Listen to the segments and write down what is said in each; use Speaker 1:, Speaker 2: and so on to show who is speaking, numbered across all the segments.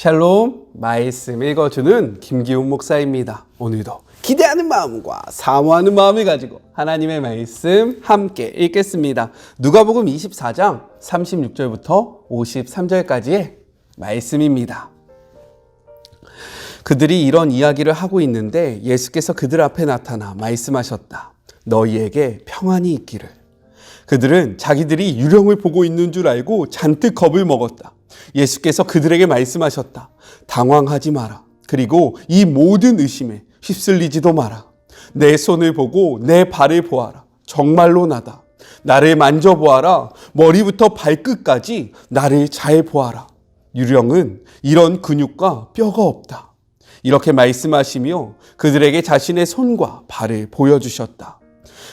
Speaker 1: 샬롬, 말씀 읽어주는 김기훈 목사입니다. 오늘도 기대하는 마음과 사모하는 마음을 가지고 하나님의 말씀 함께 읽겠습니다. 누가복음 24장 36절부터 53절까지의 말씀입니다. 그들이 이런 이야기를 하고 있는데 예수께서 그들 앞에 나타나 말씀하셨다. 너희에게 평안이 있기를. 그들은 자기들이 유령을 보고 있는 줄 알고 잔뜩 겁을 먹었다. 예수께서 그들에게 말씀하셨다. 당황하지 마라. 그리고 이 모든 의심에 휩쓸리지도 마라. 내 손을 보고 내 발을 보아라. 정말로 나다. 나를 만져보아라. 머리부터 발끝까지 나를 잘 보아라. 유령은 이런 근육과 뼈가 없다. 이렇게 말씀하시며 그들에게 자신의 손과 발을 보여주셨다.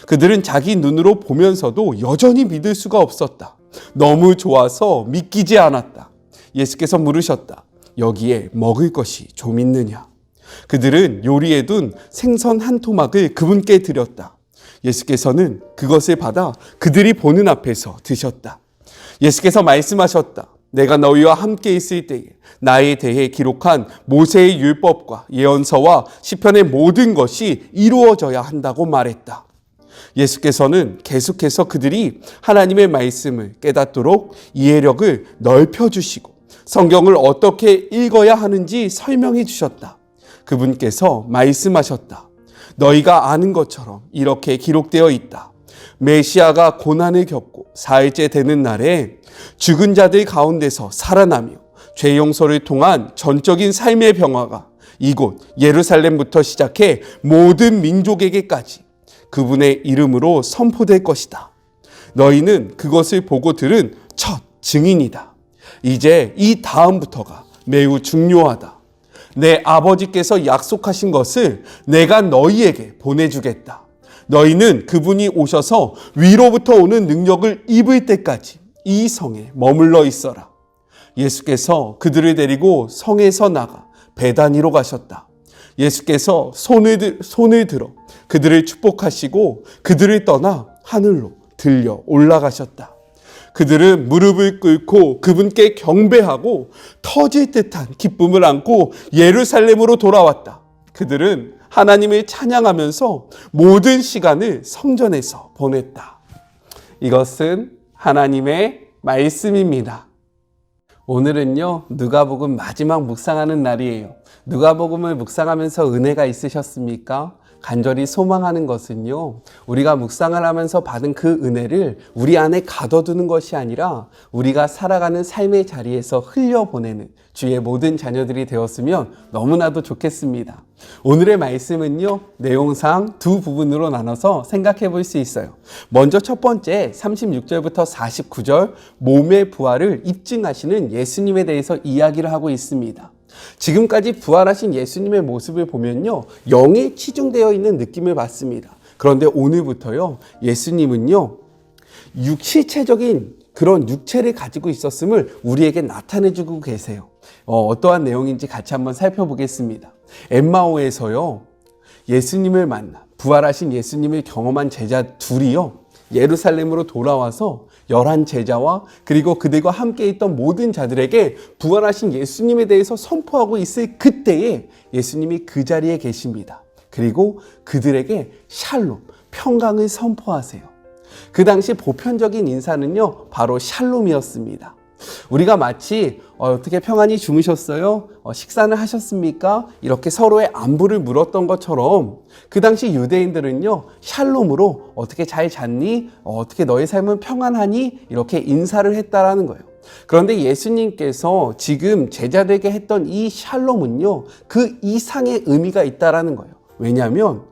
Speaker 1: 그들은 자기 눈으로 보면서도 여전히 믿을 수가 없었다. 너무 좋아서 믿기지 않았다. 예수께서 물으셨다. 여기에 먹을 것이 좀 있느냐? 그들은 요리해둔 생선 한 토막을 그분께 드렸다. 예수께서는 그것을 받아 그들이 보는 앞에서 드셨다. 예수께서 말씀하셨다. 내가 너희와 함께 있을 때에 나에 대해 기록한 모세의 율법과 예언서와 시편의 모든 것이 이루어져야 한다고 말했다. 예수께서는 계속해서 그들이 하나님의 말씀을 깨닫도록 이해력을 넓혀주시고 성경을 어떻게 읽어야 하는지 설명해 주셨다. 그분께서 말씀하셨다. 너희가 아는 것처럼 이렇게 기록되어 있다. 메시아가 고난을 겪고 사흘째 되는 날에 죽은 자들 가운데서 살아나며 죄 용서를 통한 전적인 삶의 평화가 이곳 예루살렘부터 시작해 모든 민족에게까지 그분의 이름으로 선포될 것이다. 너희는 그것을 보고 들은 첫 증인이다. 이제 이 다음부터가 매우 중요하다. 내 아버지께서 약속하신 것을 내가 너희에게 보내주겠다. 너희는 그분이 오셔서 위로부터 오는 능력을 입을 때까지 이 성에 머물러 있어라. 예수께서 그들을 데리고 성에서 나가 베다니로 가셨다. 예수께서 손을 들어 그들을 축복하시고 그들을 떠나 하늘로 들려 올라가셨다. 그들은 무릎을 꿇고 그분께 경배하고 터질 듯한 기쁨을 안고 예루살렘으로 돌아왔다. 그들은 하나님을 찬양하면서 모든 시간을 성전에서 보냈다. 이것은 하나님의 말씀입니다. 오늘은요, 누가복음 마지막 묵상하는 날이에요. 누가복음을 묵상하면서 은혜가 있으셨습니까? 간절히 소망하는 것은요, 우리가 묵상을 하면서 받은 그 은혜를 우리 안에 가둬두는 것이 아니라 우리가 살아가는 삶의 자리에서 흘려보내는 주의 모든 자녀들이 되었으면 너무나도 좋겠습니다. 오늘의 말씀은요, 내용상 두 부분으로 나눠서 생각해 볼 수 있어요. 먼저 첫 번째 36절부터 49절 몸의 부활을 입증하시는 예수님에 대해서 이야기를 하고 있습니다. 지금까지 부활하신 예수님의 모습을 보면요, 영에 치중되어 있는 느낌을 받습니다. 그런데 오늘부터요, 예수님은요, 실체적인 그런 육체를 가지고 있었음을 우리에게 나타내주고 계세요. 어떠한 내용인지 같이 한번 살펴보겠습니다. 엠마오에서요, 예수님을 만나 부활하신 예수님을 경험한 제자 둘이요, 예루살렘으로 돌아와서 11 제자와 그리고 그들과 함께 있던 모든 자들에게 부활하신 예수님에 대해서 선포하고 있을 그때에 예수님이 그 자리에 계십니다. 그리고 그들에게 샬롬, 평강을 선포하세요. 그 당시 보편적인 인사는요, 바로 샬롬이었습니다. 우리가 마치 어떻게 평안히 주무셨어요? 식사는 하셨습니까? 이렇게 서로의 안부를 물었던 것처럼 그 당시 유대인들은요, 샬롬으로 어떻게 잘 잤니? 어떻게 너의 삶은 평안하니? 이렇게 인사를 했다라는 거예요. 그런데 예수님께서 지금 제자들에게 했던 이 샬롬은요, 그 이상의 의미가 있다라는 거예요. 왜냐하면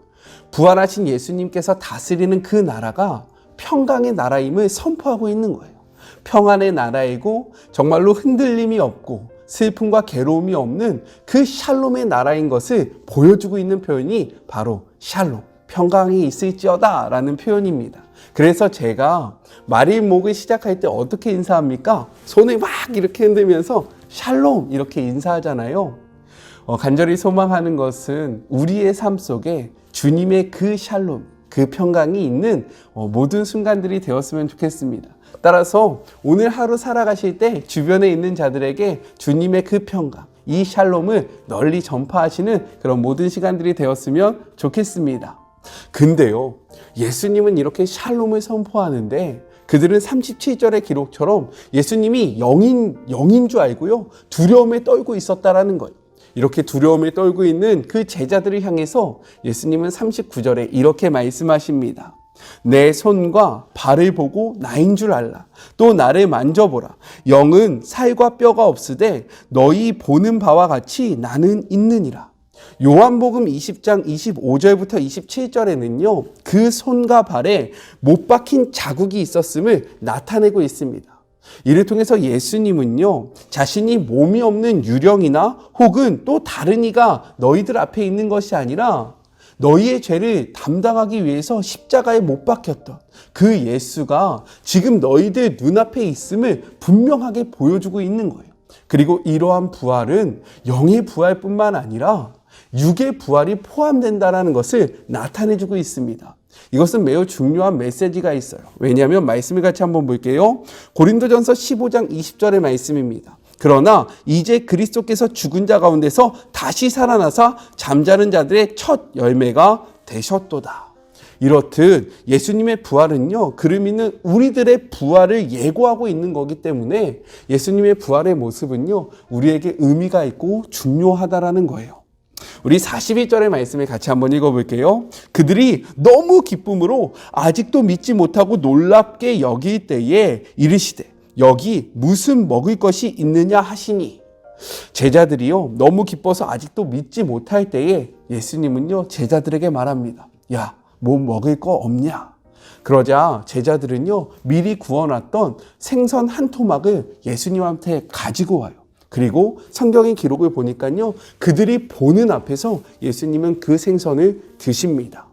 Speaker 1: 부활하신 예수님께서 다스리는 그 나라가 평강의 나라임을 선포하고 있는 거예요. 평안의 나라이고 정말로 흔들림이 없고 슬픔과 괴로움이 없는 그 샬롬의 나라인 것을 보여주고 있는 표현이 바로 샬롬, 평강이 있을지어다 라는 표현입니다. 그래서 제가 말일목을 시작할 때 어떻게 인사합니까? 손을 막 이렇게 흔들면서 샬롬 이렇게 인사하잖아요. 간절히 소망하는 것은 우리의 삶 속에 주님의 그 샬롬, 그 평강이 있는 모든 순간들이 되었으면 좋겠습니다. 따라서 오늘 하루 살아가실 때 주변에 있는 자들에게 주님의 그 평강, 이 샬롬을 널리 전파하시는 그런 모든 시간들이 되었으면 좋겠습니다. 근데요, 예수님은 이렇게 샬롬을 선포하는데 그들은 37절의 기록처럼 예수님이 영인 줄 알고요, 두려움에 떨고 있었다라는 거예요. 이렇게 두려움에 떨고 있는 그 제자들을 향해서 예수님은 39절에 이렇게 말씀하십니다. 내 손과 발을 보고 나인 줄 알라. 또 나를 만져보라. 영은 살과 뼈가 없으되 너희 보는 바와 같이 나는 있느니라. 요한복음 20장 25절부터 27절에는요, 그 손과 발에 못 박힌 자국이 있었음을 나타내고 있습니다. 이를 통해서 예수님은요, 자신이 몸이 없는 유령이나 혹은 또 다른 이가 너희들 앞에 있는 것이 아니라 너희의 죄를 담당하기 위해서 십자가에 못 박혔던 그 예수가 지금 너희들 눈앞에 있음을 분명하게 보여주고 있는 거예요. 그리고 이러한 부활은 영의 부활뿐만 아니라 육의 부활이 포함된다는 것을 나타내주고 있습니다. 이것은 매우 중요한 메시지가 있어요. 왜냐하면 말씀을 같이 한번 볼게요. 고린도전서 15장 20절의 말씀입니다. 그러나 이제 그리스도께서 죽은 자 가운데서 다시 살아나사 잠자는 자들의 첫 열매가 되셨도다. 이렇듯 예수님의 부활은요, 그를 믿는 우리들의 부활을 예고하고 있는 거기 때문에 예수님의 부활의 모습은요, 우리에게 의미가 있고 중요하다라는 거예요. 우리 41절의 말씀을 같이 한번 읽어볼게요. 그들이 너무 기쁨으로 아직도 믿지 못하고 놀랍게 여길 때에 이르시되 여기 무슨 먹을 것이 있느냐 하시니, 제자들이요, 너무 기뻐서 아직도 믿지 못할 때에 예수님은요, 제자들에게 말합니다. 야, 뭐 먹을 거 없냐? 그러자 제자들은요, 미리 구워놨던 생선 한 토막을 예수님한테 가지고 와요. 그리고 성경의 기록을 보니까요, 그들이 보는 앞에서 예수님은 그 생선을 드십니다.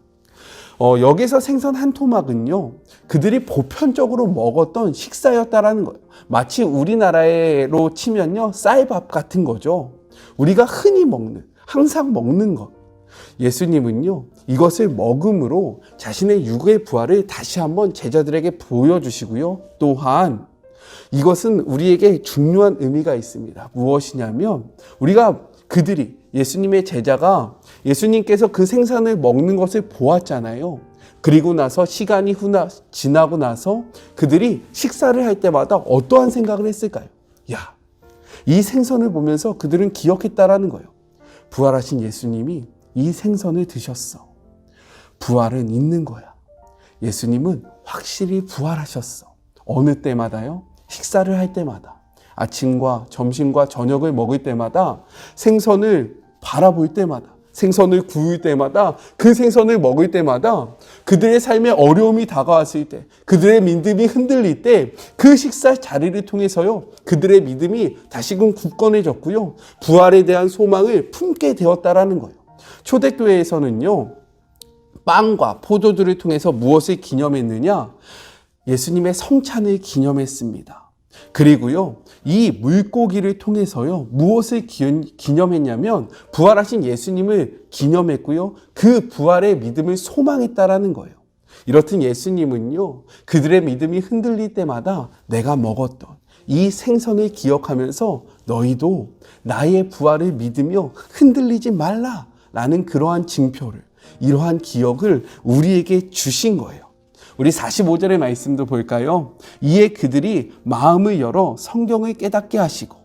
Speaker 1: 여기서 생선 한 토막은요, 그들이 보편적으로 먹었던 식사였다라는 거예요. 마치 우리나라로 치면요, 쌀밥 같은 거죠. 우리가 흔히 먹는, 항상 먹는 것. 예수님은요, 이것을 먹음으로 자신의 육의 부활을 다시 한번 제자들에게 보여주시고요, 또한 이것은 우리에게 중요한 의미가 있습니다. 무엇이냐면, 그들이, 예수님의 제자가 예수님께서 그 생선을 먹는 것을 보았잖아요. 그리고 나서 시간이 지나고 나서 그들이 식사를 할 때마다 어떠한 생각을 했을까요? 야, 이 생선을 보면서 그들은 기억했다라는 거예요. 부활하신 예수님이 이 생선을 드셨어. 부활은 있는 거야. 예수님은 확실히 부활하셨어. 어느 때마다요? 식사를 할 때마다, 아침과 점심과 저녁을 먹을 때마다, 생선을 바라볼 때마다, 생선을 구울 때마다, 그 생선을 먹을 때마다 그들의 삶에 어려움이 다가왔을 때, 그들의 믿음이 흔들릴 때 그 식사 자리를 통해서요, 그들의 믿음이 다시금 굳건해졌고요, 부활에 대한 소망을 품게 되었다라는 거예요. 초대교회에서는요, 빵과 포도주를 통해서 무엇을 기념했느냐? 예수님의 성찬을 기념했습니다. 그리고요, 이 물고기를 통해서요, 무엇을 기념했냐면 부활하신 예수님을 기념했고요, 그 부활의 믿음을 소망했다라는 거예요. 이렇듯 예수님은요, 그들의 믿음이 흔들릴 때마다 내가 먹었던 이 생선을 기억하면서 너희도 나의 부활을 믿으며 흔들리지 말라라는 그러한 징표를, 이러한 기억을 우리에게 주신 거예요. 우리 45절의 말씀도 볼까요? 이에 그들이 마음을 열어 성경을 깨닫게 하시고,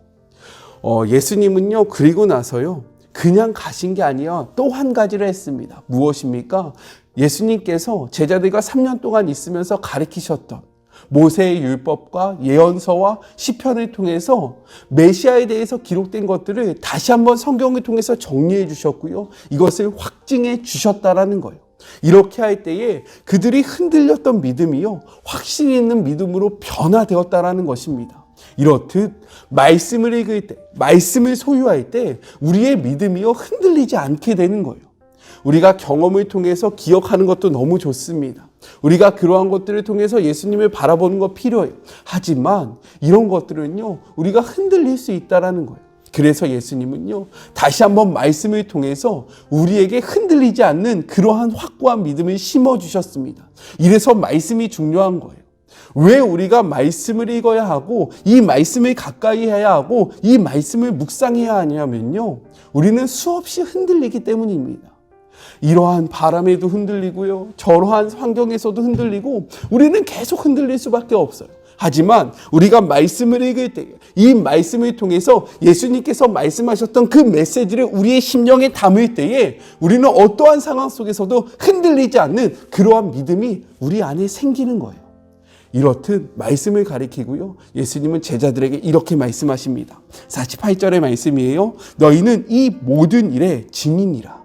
Speaker 1: 예수님은요, 그리고 나서요, 그냥 가신 게 아니라 또 한 가지를 했습니다. 무엇입니까? 예수님께서 제자들과 3년 동안 있으면서 가르치셨던 모세의 율법과 예언서와 시편을 통해서 메시아에 대해서 기록된 것들을 다시 한번 성경을 통해서 정리해 주셨고요, 이것을 확증해 주셨다라는 거예요. 이렇게 할 때에 그들이 흔들렸던 믿음이요, 확신이 있는 믿음으로 변화되었다라는 것입니다. 이렇듯 말씀을 읽을 때, 말씀을 소유할 때 우리의 믿음이요, 흔들리지 않게 되는 거예요. 우리가 경험을 통해서 기억하는 것도 너무 좋습니다. 우리가 그러한 것들을 통해서 예수님을 바라보는 거 필요해요. 하지만 이런 것들은요, 우리가 흔들릴 수 있다는 거예요. 그래서 예수님은요, 다시 한번 말씀을 통해서 우리에게 흔들리지 않는 그러한 확고한 믿음을 심어주셨습니다. 이래서 말씀이 중요한 거예요. 왜 우리가 말씀을 읽어야 하고 이 말씀을 가까이 해야 하고 이 말씀을 묵상해야 하냐면요, 우리는 수없이 흔들리기 때문입니다. 이러한 바람에도 흔들리고요, 저러한 환경에서도 흔들리고 우리는 계속 흔들릴 수밖에 없어요. 하지만 우리가 말씀을 읽을 때 이 말씀을 통해서 예수님께서 말씀하셨던 그 메시지를 우리의 심령에 담을 때에 우리는 어떠한 상황 속에서도 흔들리지 않는 그러한 믿음이 우리 안에 생기는 거예요. 이렇듯 말씀을 가리키고요, 예수님은 제자들에게 이렇게 말씀하십니다. 48절의 말씀이에요. 너희는 이 모든 일의 증인이라.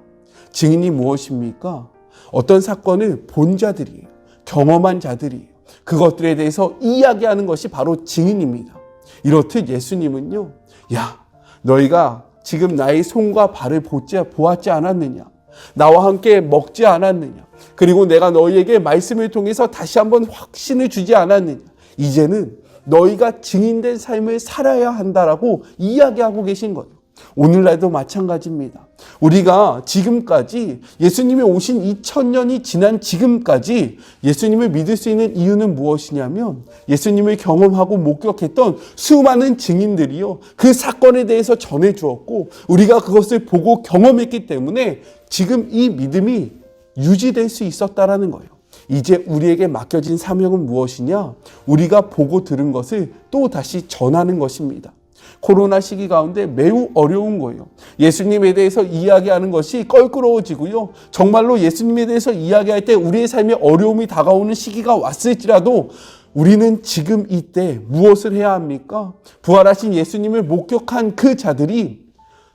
Speaker 1: 증인이 무엇입니까? 어떤 사건을 본 자들이에요. 경험한 자들이에요. 그것들에 대해서 이야기하는 것이 바로 증인입니다. 이렇듯 예수님은요, 야, 너희가 지금 나의 손과 발을 보았지 않았느냐? 나와 함께 먹지 않았느냐? 그리고 내가 너희에게 말씀을 통해서 다시 한번 확신을 주지 않았느냐? 이제는 너희가 증인된 삶을 살아야 한다라고 이야기하고 계신 거예요. 오늘날도 마찬가지입니다. 우리가 지금까지 예수님이 오신 2000년이 지난 지금까지 예수님을 믿을 수 있는 이유는 무엇이냐면, 예수님을 경험하고 목격했던 수많은 증인들이요, 그 사건에 대해서 전해주었고 우리가 그것을 보고 경험했기 때문에 지금 이 믿음이 유지될 수 있었다라는 거예요. 이제 우리에게 맡겨진 사명은 무엇이냐? 우리가 보고 들은 것을 또 다시 전하는 것입니다. 코로나 시기 가운데 매우 어려운 거예요. 예수님에 대해서 이야기하는 것이 껄끄러워지고요, 정말로 예수님에 대해서 이야기할 때 우리의 삶에 어려움이 다가오는 시기가 왔을지라도 우리는 지금 이때 무엇을 해야 합니까? 부활하신 예수님을 목격한 그 자들이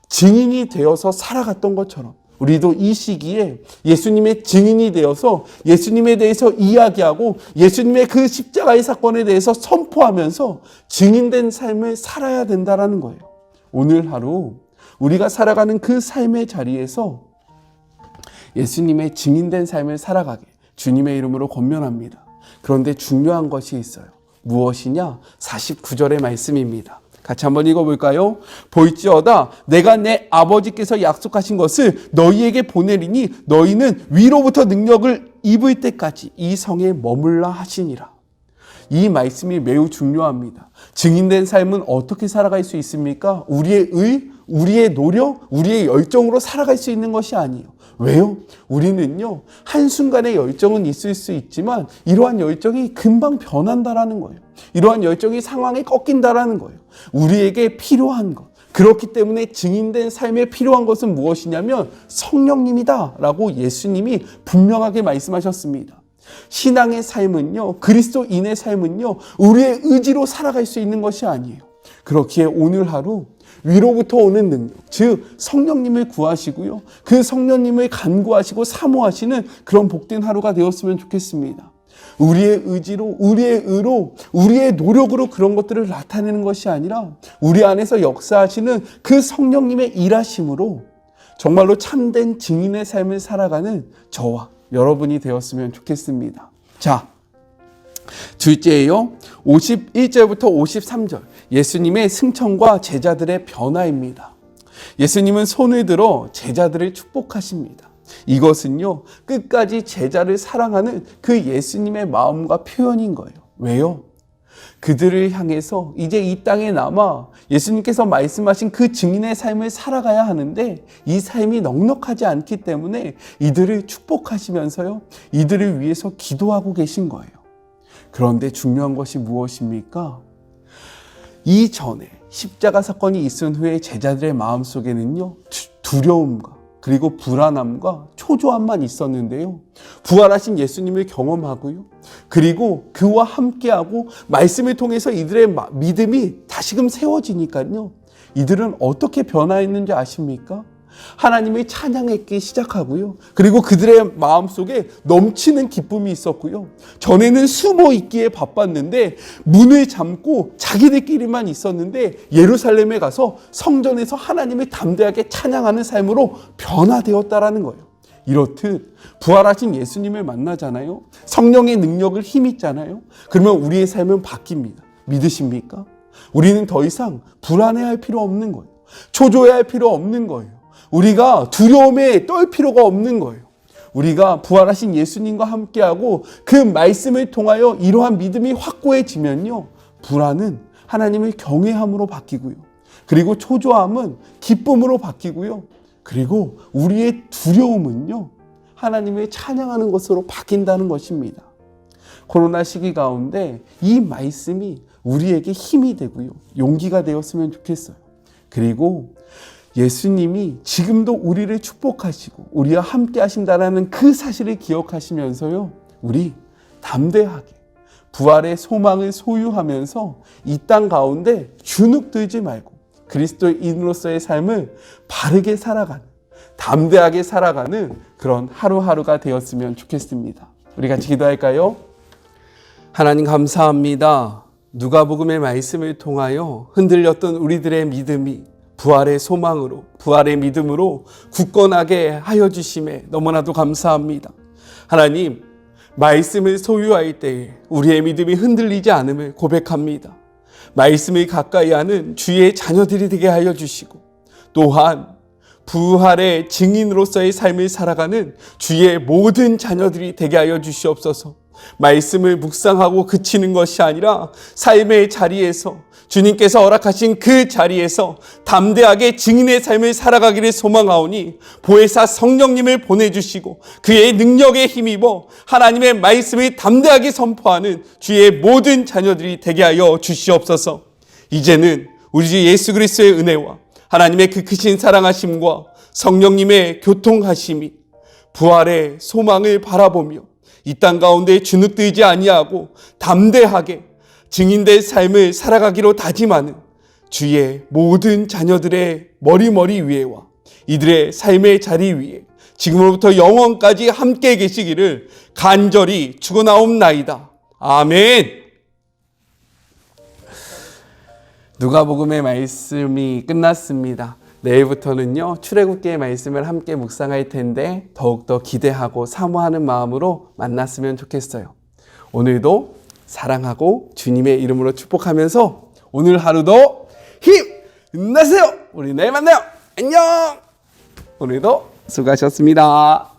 Speaker 1: 증인이 되어서 살아갔던 것처럼 우리도 이 시기에 예수님의 증인이 되어서 예수님에 대해서 이야기하고 예수님의 그 십자가의 사건에 대해서 선포하면서 증인된 삶을 살아야 된다는 거예요. 오늘 하루 우리가 살아가는 그 삶의 자리에서 예수님의 증인된 삶을 살아가게 주님의 이름으로 권면합니다. 그런데 중요한 것이 있어요. 무엇이냐? 49절의 말씀입니다. 같이 한번 읽어볼까요? 볼지어다 내가 내 아버지께서 약속하신 것을 너희에게 보내리니 너희는 위로부터 능력을 입을 때까지 이 성에 머물라 하시니라. 이 말씀이 매우 중요합니다. 증인된 삶은 어떻게 살아갈 수 있습니까? 우리의 우리의 노력, 우리의 열정으로 살아갈 수 있는 것이 아니에요. 왜요? 우리는요, 한순간의 열정은 있을 수 있지만 이러한 열정이 금방 변한다라는 거예요. 이러한 열정이 상황에 꺾인다라는 거예요. 우리에게 필요한 것, 그렇기 때문에 증인된 삶에 필요한 것은 무엇이냐면 성령님이다라고 예수님이 분명하게 말씀하셨습니다. 신앙의 삶은요, 그리스도인의 삶은요, 우리의 의지로 살아갈 수 있는 것이 아니에요. 그렇기에 오늘 하루 위로부터 오는 능력, 즉 성령님을 구하시고요, 그 성령님을 간구하시고 사모하시는 그런 복된 하루가 되었으면 좋겠습니다. 우리의 의지로, 우리의 의로, 우리의 노력으로 그런 것들을 나타내는 것이 아니라 우리 안에서 역사하시는 그 성령님의 일하심으로 정말로 참된 증인의 삶을 살아가는 저와 여러분이 되었으면 좋겠습니다. 자, 둘째예요. 51절부터 53절 예수님의 승천과 제자들의 변화입니다. 예수님은 손을 들어 제자들을 축복하십니다. 이것은요, 끝까지 제자를 사랑하는 그 예수님의 마음과 표현인 거예요. 왜요? 그들을 향해서 이제 이 땅에 남아 예수님께서 말씀하신 그 증인의 삶을 살아가야 하는데 이 삶이 넉넉하지 않기 때문에 이들을 축복하시면서요, 이들을 위해서 기도하고 계신 거예요. 그런데 중요한 것이 무엇입니까? 이전에 십자가 사건이 있은 후에 제자들의 마음속에는요, 두려움과 그리고 불안함과 초조함만 있었는데요, 부활하신 예수님을 경험하고요, 그리고 그와 함께하고 말씀을 통해서 이들의 믿음이 다시금 세워지니까요, 이들은 어떻게 변화했는지 아십니까? 하나님을 찬양했기 시작하고요, 그리고 그들의 마음속에 넘치는 기쁨이 있었고요, 전에는 숨어 있기에 바빴는데 문을 잠고 자기들끼리만 있었는데 예루살렘에 가서 성전에서 하나님을 담대하게 찬양하는 삶으로 변화되었다라는 거예요. 이렇듯 부활하신 예수님을 만나잖아요, 성령의 능력을 힘입잖아요, 그러면 우리의 삶은 바뀝니다. 믿으십니까? 우리는 더 이상 불안해할 필요 없는 거예요. 초조해할 필요 없는 거예요. 우리가 두려움에 떨 필요가 없는 거예요. 우리가 부활하신 예수님과 함께하고 그 말씀을 통하여 이러한 믿음이 확고해지면요, 불안은 하나님을 경외함으로 바뀌고요, 그리고 초조함은 기쁨으로 바뀌고요, 그리고 우리의 두려움은요, 하나님을 찬양하는 것으로 바뀐다는 것입니다. 코로나 시기 가운데 이 말씀이 우리에게 힘이 되고요, 용기가 되었으면 좋겠어요. 그리고 예수님이 지금도 우리를 축복하시고 우리와 함께 하신다는 그 사실을 기억하시면서요, 우리 담대하게 부활의 소망을 소유하면서 이 땅 가운데 주눅들지 말고 그리스도인으로서의 삶을 바르게 살아가는, 담대하게 살아가는 그런 하루하루가 되었으면 좋겠습니다. 우리 같이 기도할까요? 하나님 감사합니다. 누가복음의 말씀을 통하여 흔들렸던 우리들의 믿음이 부활의 소망으로, 부활의 믿음으로 굳건하게 하여 주심에 너무나도 감사합니다. 하나님, 말씀을 소유할 때에 우리의 믿음이 흔들리지 않음을 고백합니다. 말씀을 가까이 하는 주의 자녀들이 되게 하여 주시고, 또한 부활의 증인으로서의 삶을 살아가는 주의 모든 자녀들이 되게 하여 주시옵소서. 말씀을 묵상하고 그치는 것이 아니라 삶의 자리에서, 주님께서 허락하신 그 자리에서 담대하게 증인의 삶을 살아가기를 소망하오니 보혜사 성령님을 보내주시고 그의 능력에 힘입어 하나님의 말씀을 담대하게 선포하는 주의 모든 자녀들이 되게 하여 주시옵소서. 이제는 우리 주 예수 그리스도의 은혜와 하나님의 그 크신 사랑하심과 성령님의 교통하심이 부활의 소망을 바라보며 이 땅 가운데 주눅들지 아니하고 담대하게 증인된 삶을 살아가기로 다짐하는 주의 모든 자녀들의 머리 위에와 이들의 삶의 자리 위에 지금으로부터 영원까지 함께 계시기를 간절히 축원하옵나이다. 아멘. 누가복음의 말씀이 끝났습니다. 내일부터는요, 출애굽기의 말씀을 함께 묵상할 텐데 더욱더 기대하고 사모하는 마음으로 만났으면 좋겠어요. 오늘도 사랑하고 주님의 이름으로 축복하면서 오늘 하루도 힘내세요. 우리 내일 만나요. 안녕. 오늘도 수고하셨습니다.